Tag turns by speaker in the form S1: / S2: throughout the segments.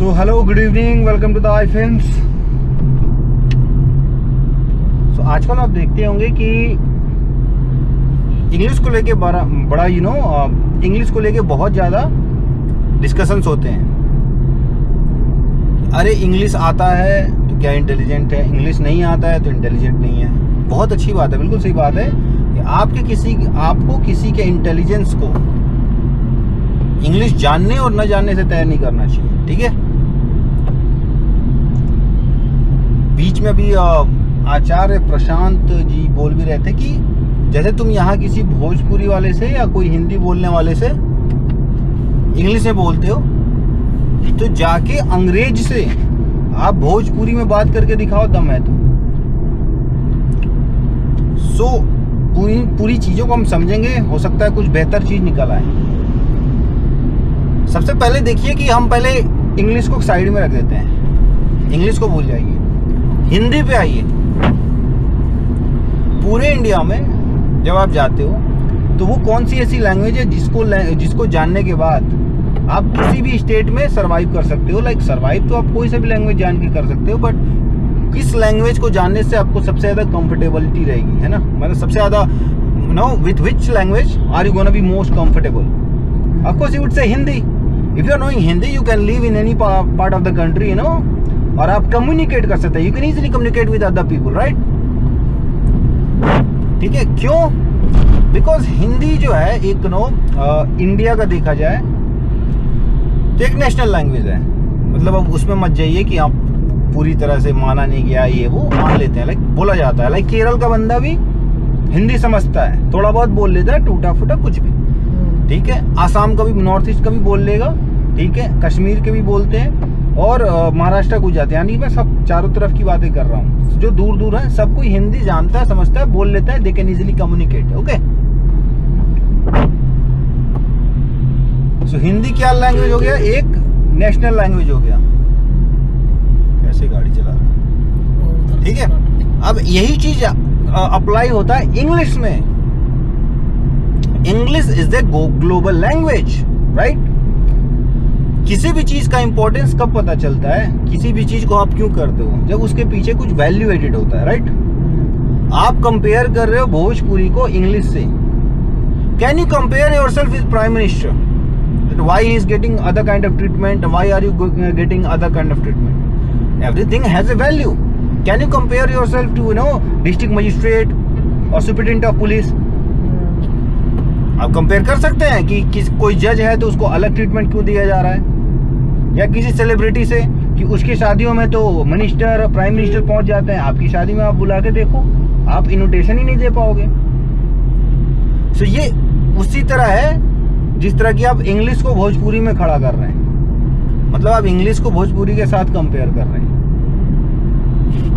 S1: So hello, good evening, welcome to the I films. So आजकल आप देखते होंगे कि इंग्लिश को लेके बड़ा इंग्लिश को लेके बहुत ज़्यादा डिस्कशंस होते हैं। अरे इंग्लिश आता है तो क्या इंटेलिजेंट है, इंग्लिश नहीं आता है तो इंटेलिजेंट नहीं है। बहुत अच्छी बात है, बिल्कुल सही बात है कि आपको किसी के इंटेलिजेंस को इंग्लिश जानने और न जानने से तय नहीं करना चाहिए, ठीक है। बीच में भी आचार्य प्रशांत जी बोल भी रहे थे कि जैसे तुम यहाँ किसी भोजपुरी वाले से या कोई हिंदी बोलने वाले से इंग्लिश में बोलते हो, तो जाके अंग्रेज से आप भोजपुरी में बात करके दिखाओ, दम है तो। सो पूरी चीजों को हम समझेंगे, हो सकता है कुछ बेहतर चीज निकल आए। सबसे पहले देखिए कि हम पहले इंग्लिश को साइड में रख देते हैं, इंग्लिश को भूल जाइए, हिंदी पे आइए। पूरे इंडिया में जब आप जाते हो तो वो कौन सी ऐसी लैंग्वेज है जिसको जानने के बाद आप किसी भी स्टेट में सरवाइव कर सकते हो। लाइक सरवाइव तो आप कोई सा भी लैंग्वेज जान के कर सकते हो, बट किस लैंग्वेज को जानने से आपको सबसे ज्यादा कंफर्टेबिलिटी रहेगी, है ना। मतलब सबसे ज्यादा with which language are you gonna be most comfortable. Of course you would say Hindi. If you are knowing Hindi you can live in any part of the country, you know, और आप कम्युनिकेट कर सकते हैं। You can easily communicate with other people, right. ठीक है, क्यों? Because Hindi जो है एक इंडिया का देखा जाए तो एक नेशनल लैंग्वेज है। मतलब अब उसमें मत जाइए कि आप पूरी तरह से माना नहीं गया, ये वो मान लेते हैं। लाइक बोला जाता है, लाइक केरल का बंदा भी हिंदी समझता है, थोड़ा बहुत बोल लेता है, टूटा फूटा कुछ भी, ठीक है। आसाम का भी, नॉर्थ ईस्ट का भी बोल लेगा, ठीक है। कश्मीर के भी बोलते हैं और महाराष्ट्र गुजरात, यानी मैं सब चारों तरफ की बातें कर रहा हूँ। जो दूर दूर है सबको हिंदी जानता है, समझता है, बोल लेता है, they can easily communicate, okay. So Hindi क्या लैंग्वेज हो गया? एक नेशनल लैंग्वेज हो गया। कैसे गाड़ी चला रहा है, ठीक है। अब यही चीज अप्लाई होता है इंग्लिश में। English is the global language, right. किसी भी चीज का इंपॉर्टेंस कब पता चलता है, किसी भी चीज को आप क्यों करते हो, जब उसके पीछे कुछ वैल्यू एडेड होता है, राइट। आप कंपेयर कर रहे हो भोजपुरी को इंग्लिश से। Can you compare yourself with prime minister? Why he is getting other kind of treatment? Why are you getting other kind of treatment? Everything has a value. Can you compare yourself to district magistrate or superintendent of police? आप compare कर सकते हैं कि कोई जज है तो उसको अलग ट्रीटमेंट क्यों दिया जा रहा है, या किसी सेलिब्रिटी से कि उसकी शादियों में तो मिनिस्टर और प्राइम मिनिस्टर पहुंच जाते हैं, आपकी शादी में आप बुला के देखो, आप इन्विटेशन ही नहीं दे पाओगे। सो ये उसी तरह है जिस तरह की आप इंग्लिश को भोजपुरी में खड़ा कर रहे हैं। मतलब आप इंग्लिश को भोजपुरी के साथ कंपेयर कर रहे हैं।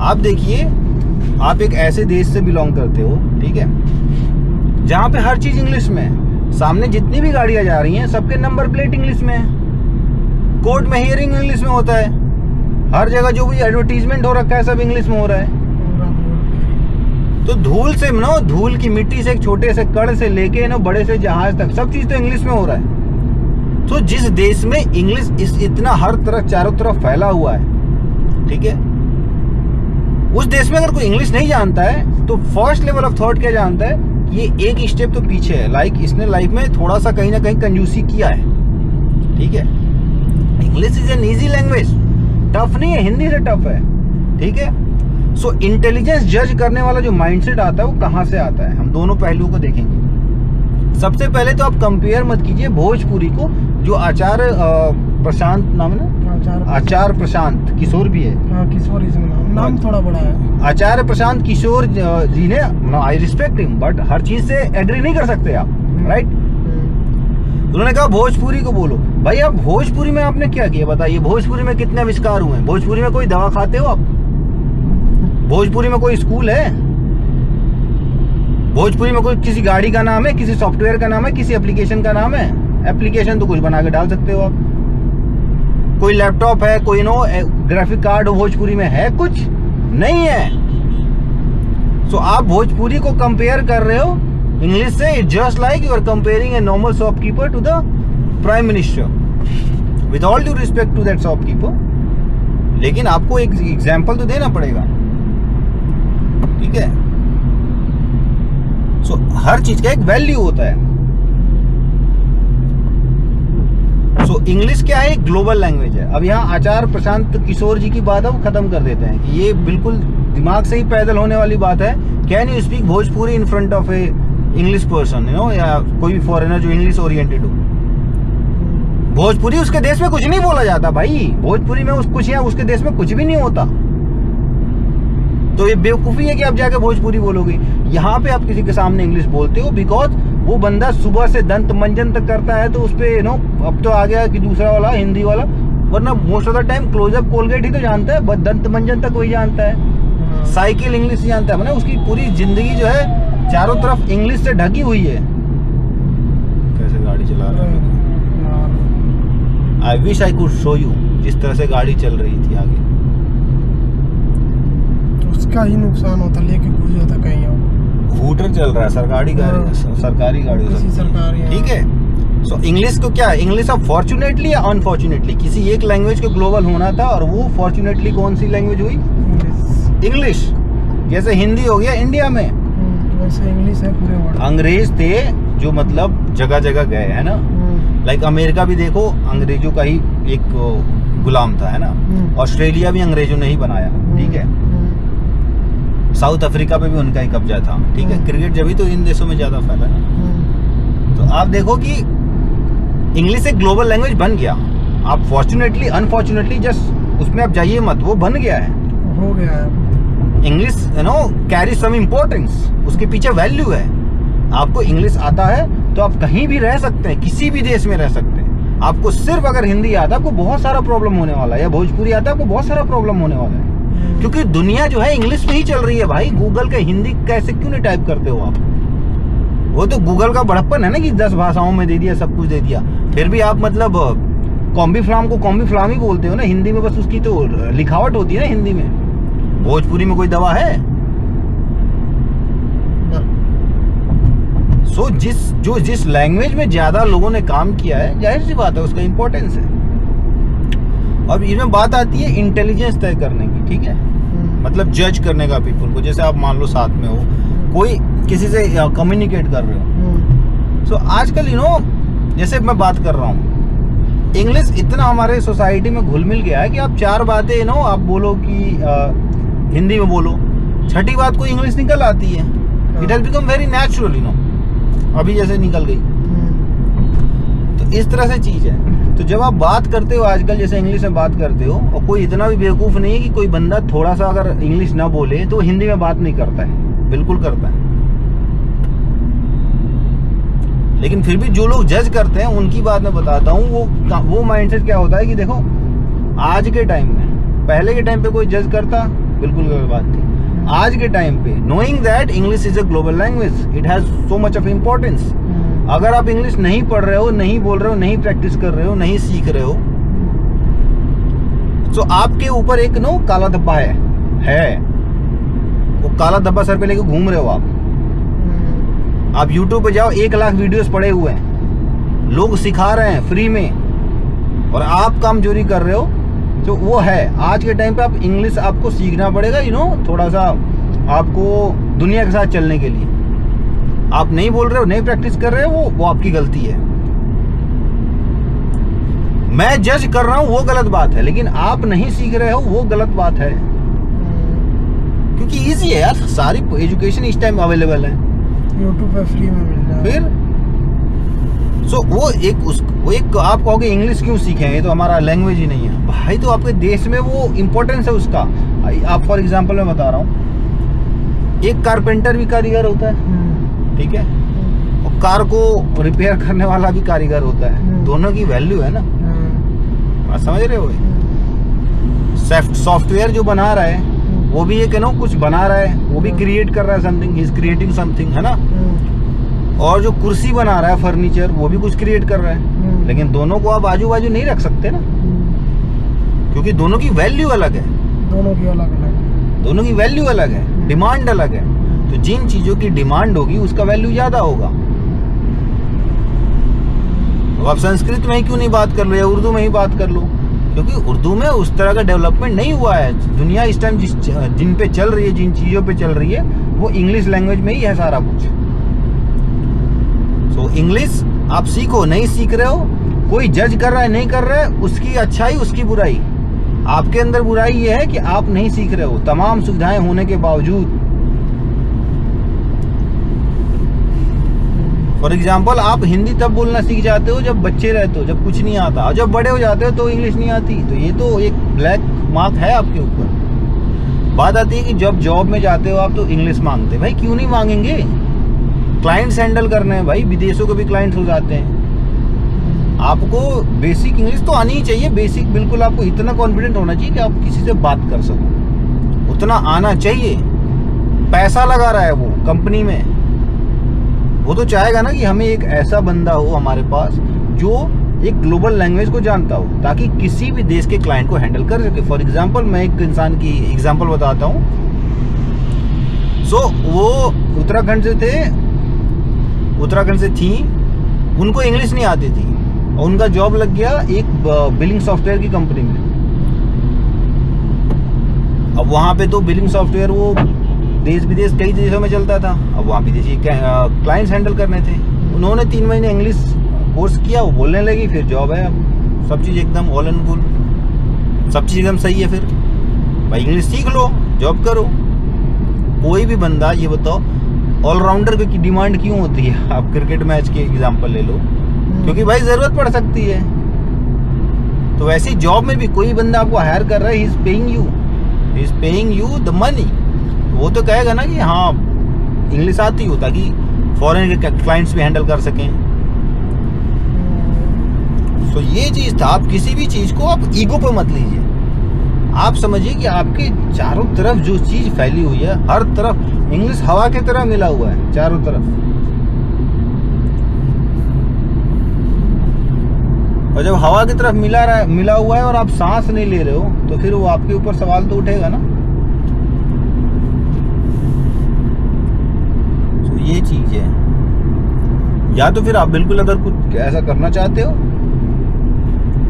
S1: आप देखिए, आप एक ऐसे देश से बिलोंग करते हो, ठीक है, जहां पे हर चीज इंग्लिश में है। सामने जितनी भी गाड़ियां जा रही हैं सबके नंबर प्लेट इंग्लिश में है, कोर्ट में हियरिंग इंग्लिश में होता है, हर जगह जो भी एडवर्टीजमेंट हो रखा है सब इंग्लिश में हो रहा है। तो धूल से धूल की मिट्टी से एक छोटे से कण से लेके बड़े से जहाज तक सब चीज तो इंग्लिश में हो रहा है। तो जिस देश में इंग्लिश इतना हर तरफ चारों तरफ फैला हुआ है, ठीक है, उस देश में अगर कोई इंग्लिश नहीं जानता है तो फर्स्ट लेवल ऑफ थॉट क्या जानता है, ये एक स्टेप तो पीछे है। लाइक इसने लाइफ में थोड़ा सा कहीं ना कहीं कंजूसी किया है, ठीक है। English is an easy language, tough नहीं है, हिंदी से टफ है, ठीक है। सो इंटेलिजेंस जज करने वाला जो माइंडसेट आता है वो कहाँ से आता है, हम दोनों पहलुओं को देखेंगे। सबसे पहले तो आप कंपेयर मत कीजिए भोजपुरी को, जो आचार्य प्रशांत नाम है ना, आचार्य प्रशांत किशोर भी है,
S2: किशोर नाम थोड़ा बड़ा है।
S1: आचार्य प्रशांत किशोर जी ने, आई रिस्पेक्ट हिम, बट हर चीज से एग्री नहीं कर सकते आप, राइट। उन्होंने कहा भोजपुरी को बोलो। भाई आप भोजपुरी में आपने क्या किया बताइए? भोजपुरी में कितने आविष्कार हुए? भोजपुरी में कोई दवा खाते हो आप? भोजपुरी में कोई स्कूल है? भोजपुरी में कोई किसी गाड़ी का नाम है, किसी सॉफ्टवेयर का नाम है, किसी एप्लीकेशन का नाम है? एप्लीकेशन तो कुछ बना के डाल सकते हो आप। कोई लैपटॉप है, कोई ग्राफिक कार्ड भोजपुरी में है? कुछ नहीं है। सो आप भोजपुरी को कंपेयर कर रहे हो इंग्लिश से। It's just like you are comparing a normal shopkeeper to the prime minister. With all due respect to that shopkeeper, लेकिन आपको एक एग्जाम्पल तो देना पड़ेगा, ठीक है। सो हर चीज का एक वैल्यू होता है। सो इंग्लिश क्या है, एक ग्लोबल लैंग्वेज है। अब यहाँ आचार्य प्रशांत किशोर जी की बात है वो खत्म कर देते हैं कि ये बिल्कुल दिमाग से ही पैदल होने वाली बात है। Can you speak Bhojpuri in front of A English person, you know, या कोई भी फॉरेनर जो इंग्लिश ओरिएंटेड हो। भोजपुरी उसके देश में कुछ नहीं बोला जाता भाई, भोजपुरी में कुछ या उसके देश में कुछ भी नहीं होता। तो ये बेवकूफ़ी है कि आप जाके भोजपुरी बोलोगे। यहाँ पे आप किसी के सामने इंग्लिश बोलते हो बिकॉज वो बंदा सुबह से दंत मंजन तक करता है, तो उस पे नो अब तो आ गया कि दूसरा वाला हिंदी वाला, वरना most of the time Closeup Colgate ही तो जानता है, बस दंत मंजन तक वही जानता है। साइकिल इंग्लिश जानता है, मतलब उसकी पूरी जिंदगी जो है चारों तरफ इंग्लिश से ढकी हुई है। कैसे गाड़ी चला रहा है, I wish I could show you जिस तरह से गाड़ी चल रही थी आगे।
S2: उसका ही नुकसान होता, लेके घुस जाता कहीं और।
S1: हूटर चल रहा है, सरकारी गाड़ी, सरकारी गाड़ी हो सकती है, ठीक है। सो इंग्लिश को क्या है, इंग्लिश अब फॉर्चुनेटली या अनफॉर्चुनेटली किसी एक लैंग्वेज को ग्लोबल होना था, और वो फॉर्चुनेटली कौन सी लैंग्वेज हुई, इंग्लिश। जैसे हिंदी हो गया इंडिया में,
S2: वैसे इंग्लिश है पूरे वर्ल्ड।
S1: अंग्रेज थे जो मतलब जगह जगह गए, है ना। लाइक अमेरिका भी देखो अंग्रेजों का ही एक गुलाम था, है ना। ऑस्ट्रेलिया भी अंग्रेजों ने ही बनाया, ठीक है। साउथ अफ्रीका पे भी उनका ही कब्जा था, ठीक है। क्रिकेट जब भी तो इन देशों में ज्यादा फैला है। तो आप देखो कि इंग्लिश एक ग्लोबल लैंग्वेज बन गया। आप फॉर्चुनेटली अनफॉर्चुनेटली जस्ट उसमें आप जाइए मत, वो बन गया है,
S2: हो गया है।
S1: English you know carry some importance, उसके पीछे वैल्यू है। आपको इंग्लिश आता है तो आप कहीं भी रह सकते हैं, किसी भी देश में रह सकते हैं। आपको सिर्फ अगर हिंदी आता है आपको बहुत सारा प्रॉब्लम होने वाला है, या भोजपुरी आता है आपको बहुत सारा प्रॉब्लम होने वाला है, क्योंकि दुनिया जो है इंग्लिश में ही चल रही है भाई। गूगल का हिंदी कैसे क्यों नहीं टाइप करते हो आप? वो तो गूगल का बड़प्पन है ना कि 10 भाषाओं में दे दिया, सब कुछ दे दिया। फिर भी आप मतलब कॉम्बी फ्लाम को कॉम्बी फ्लाम ही बोलते हो ना हिंदी में, बस उसकी तो लिखावट होती है ना हिंदी में। भोजपुरी में कोई दवा है? सो जिस लैंग्वेज में ज्यादा लोगों ने काम किया है, जाहिर सी बात है उसका इंपॉर्टेंस है। अब इसमें बात आती है इंटेलिजेंस तय करने की, ठीक है, मतलब जज करने का पीपल को। जैसे आप मान लो साथ में हो, कोई किसी से कम्युनिकेट कर रहे हो। सो आजकल यू नो जैसे मैं बात कर रहा हूँ, इंग्लिश इतना हमारे सोसाइटी में घुल मिल गया है कि आप 4 बातें यू नो आप बोलो कि हिंदी में बोलो, छठी बात को इंग्लिश निकल आती है। It has become very natural, you know, अभी जैसे निकल गई। तो इस तरह से चीज है। तो जब आप बात करते हो आजकल जैसे इंग्लिश में बात करते हो, और कोई इतना भी बेवकूफ़ नहीं है कि कोई बंदा थोड़ा सा अगर इंग्लिश ना बोले तो हिंदी में बात नहीं करता है, बिल्कुल करता है। लेकिन फिर भी जो लोग जज करते हैं उनकी बात मैं बताता हूँ, वो माइंडसेट क्या होता है कि देखो आज के टाइम में, पहले के टाइम पे कोई जज करता बिल्कुल गलत बात थी। आज के टाइम पे knowing that English is a global language, it has so much of importance. अगर आप इंग्लिश नहीं पढ़ रहे हो, नहीं बोल रहे हो, नहीं प्रैक्टिस कर रहे हो, नहीं सीख रहे हो, तो आपके ऊपर एक नो काला धब्बा है। वो काला धब्बा सर पे लेके घूम रहे हो आप। YouTube पे जाओ, 1 लाख वीडियोस पड़े हुए हैं, लोग सिखा रहे हैं फ्री में, और आप काम चोरी कर रहे हो। तो वो है आज के टाइम पे आप इंग्लिश आपको सीखना पड़ेगा, यू नो, थोड़ा सा आपको दुनिया के साथ चलने के लिए। आप नहीं बोल रहे हो, नहीं प्रैक्टिस कर रहे हो, वो आपकी गलती है। मैं जज कर रहा हूं वो गलत बात है, लेकिन आप नहीं सीख रहे हो वो गलत बात है। क्योंकि इजी है यार, सारी एजुकेशन इस टाइम अवेलेबल है,
S2: YouTube पे फ्री में मिल रहा है।
S1: फिर वो एक आप कहोगे इंग्लिश क्यों सीखें, ये तो हमारा लैंग्वेज ही नहीं है भाई। तो आपके देश में वो इम्पोर्टेंस है उसका। आप फॉर एग्जांपल मैं बता रहा हूँ, एक कारपेंटर भी कारीगर होता है, ठीक है, और कार को रिपेयर करने वाला भी कारीगर होता है। दोनों की वैल्यू है ना, आप समझ रहे हो। सॉफ्टवेयर जो बना रहा है वो भी एक कुछ बना रहा है, वो भी क्रिएट कर रहा है something, he is creating something, है ना। और जो कुर्सी बना रहा है फर्नीचर, वो भी कुछ क्रिएट कर रहा है। लेकिन दोनों को आप आजू बाजू नहीं रख सकते ना, क्योंकि दोनों की वैल्यू अलग है। दोनों की वैल्यू अलग है, डिमांड अलग है। तो जिन चीजों की डिमांड होगी उसका वैल्यू ज्यादा होगा। तो आप संस्कृत में ही क्यों नहीं बात कर लो या उर्दू में ही बात कर लो, क्योंकि उर्दू में उस तरह का डेवलपमेंट नहीं हुआ है। दुनिया इस टाइम जिन पे चल रही है, जिन चीज़ों पे चल रही है, वो इंग्लिश लैंग्वेज में ही है सारा कुछ। सो इंग्लिश आप सीखो, नहीं सीख रहे हो, कोई जज कर रहा है नहीं कर रहा है, उसकी अच्छाई उसकी बुराई। आपके अंदर बुराई ये है कि आप नहीं सीख रहे हो, तमाम सुविधाएं होने के बावजूद। फॉर एग्जाम्पल, आप हिंदी तब बोलना सीख जाते हो जब बच्चे रहते हो, जब कुछ नहीं आता, और जब बड़े हो जाते हो तो इंग्लिश नहीं आती। तो ये तो एक ब्लैक मार्क है आपके ऊपर। बात आती है कि जब जॉब में जाते हो आप तो इंग्लिश मांगते, भाई क्यों नहीं मांगेंगे? क्लाइंट्स हैंडल करने हैं भाई, विदेशों के भी क्लाइंट्स हो जाते हैं। आपको बेसिक इंग्लिश तो आनी ही चाहिए, बेसिक बिल्कुल। आपको इतना कॉन्फिडेंट होना चाहिए कि आप किसी से बात कर सको, उतना आना चाहिए। पैसा लगा रहा है वो कंपनी में, वो तो चाहेगा ना कि हमें एक ऐसा बंदा हो हमारे पास जो एक ग्लोबल लैंग्वेज को जानता हो, ताकि किसी भी देश के क्लाइंट को हैंडल कर सके। फॉर एग्जांपल, मैं एक इंसान की एग्जांपल बताता हूँ। सो वो उत्तराखंड से थे, उत्तराखंड से थी, उनको इंग्लिश नहीं आती थी, और उनका जॉब लग गया एक बिलिंग सॉफ्टवेयर की कंपनी में। अब वहाँ पे तो बिलिंग सॉफ्टवेयर वो देश विदेश कई देशों में चलता था। अब वहाँ विदेशी क्लाइंट्स हैंडल करने थे। उन्होंने 3 महीने इंग्लिश कोर्स किया, वो बोलने लगी, फिर जॉब है। अब सब चीज़ एकदम ऑल एंड गुड, सब चीज़ एकदम सही है। फिर भाई इंग्लिश सीख लो, जॉब करो। कोई भी बंदा, ये बताओ, ऑलराउंडर की डिमांड क्यों होती है? आप क्रिकेट मैच के एग्जाम्पल ले लो, क्योंकि भाई ज़रूरत पड़ सकती है। तो वैसे ही जॉब में भी कोई बंदा आपको हायर कर रहा है, he is paying you the money. वो तो कहेगा ना कि हाँ इंग्लिश आती हो, ताकि फॉरेन के क्लाइंट्स भी हैंडल कर सकें। तो ये चीज़ था। आप किसी भी चीज़ को आप ईगो पे मत लीजिए। आप समझिए कि आपके चारों तरफ जो चीज़ फैली हुई है, हर तरफ इंग्लिश हवा की तरह मिला हुआ है चारों तरफ। और जब हवा की तरफ मिला हुआ है और आप सांस नहीं ले रहे हो, तो फिर वो आपके ऊपर सवाल तो उठेगा ना। ये चीज है। या तो फिर आप बिल्कुल, अगर कुछ ऐसा करना चाहते हो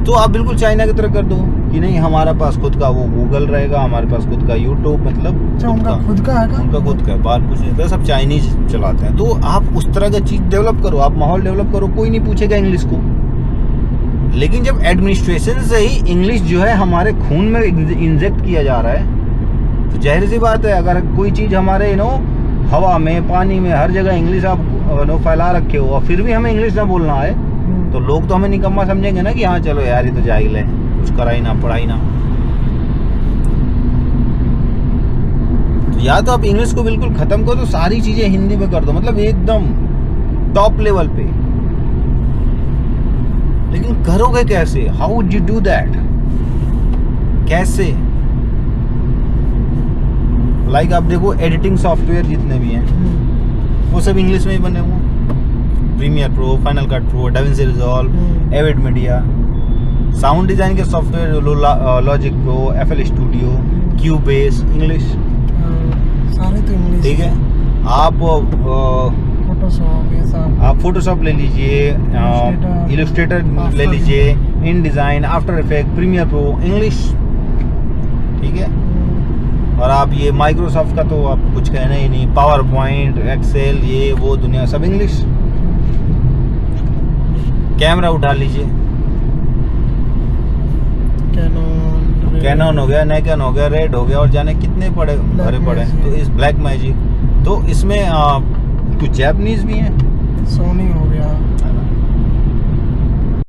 S1: तो आप बिल्कुल चाइना की तरह कर दो कि नहीं, हमारा पास खुद का वो गूगल रहेगा, हमारे पास खुद का यूट्यूब, मतलब
S2: उनका खुद का है,
S1: उनका खुद का, बाहर कुछ नहीं, सब चाइनीज चलाते हैं। तो आप उस तरह का चीज डेवलप करो, आप माहौल डेवलप करो। कोई नहीं पूछेगा इंग्लिश को। लेकिन जब एडमिनिस्ट्रेशन से ही इंग्लिश जो है हमारे खून में इंजेक्ट किया जा रहा है, तो जाहिर सी बात है, अगर कोई चीज हमारे हवा में, पानी में, हर जगह इंग्लिश आप फैला रखे हो, और फिर भी हमें इंग्लिश ना बोलना है, तो लोग तो हमें निकम्मा समझेंगे ना कि हाँ चलो यार ये तो जाहिल है, कुछ करा ही ना, पढ़ा ही ना। तो या तो आप इंग्लिश को बिल्कुल खत्म कर दो, सारी चीजें हिंदी में कर दो, मतलब एकदम टॉप लेवल पे। लेकिन करोगे कैसे? How would you do that? कैसे? लाइक आप देखो, एडिटिंग सॉफ्टवेयर जितने भी हैं वो सब इंग्लिश में ही बने हुए। Premiere Pro, final cut pro, DaVinci Resolve, Avid media. Sound design के software Logic Pro, FL Studio, Cubase, English,
S2: सारे तो इंग्लिश।
S1: ठीक है। आप
S2: फोटोशॉप, ये सब
S1: आप फोटोशॉप ले लीजिए, इलस्ट्रेटर ले लीजिए, InDesign, after effect, Premiere Pro, English, ठीक है। और आप ये माइक्रोसॉफ्ट का तो आप कुछ कहना ही नहीं, पावर पॉइंट, एक्सेल, ये वो दुनिया सब इंग्लिश। कैमरा उठा लीजिए, कैनन हो गया, निकॉन हो गया, रेड हो गया, और जाने कितने पड़े भरे पड़े। तो इस ब्लैक मैजिक, तो इसमें कुछ जैपनीज भी हैं,
S2: सोनी हो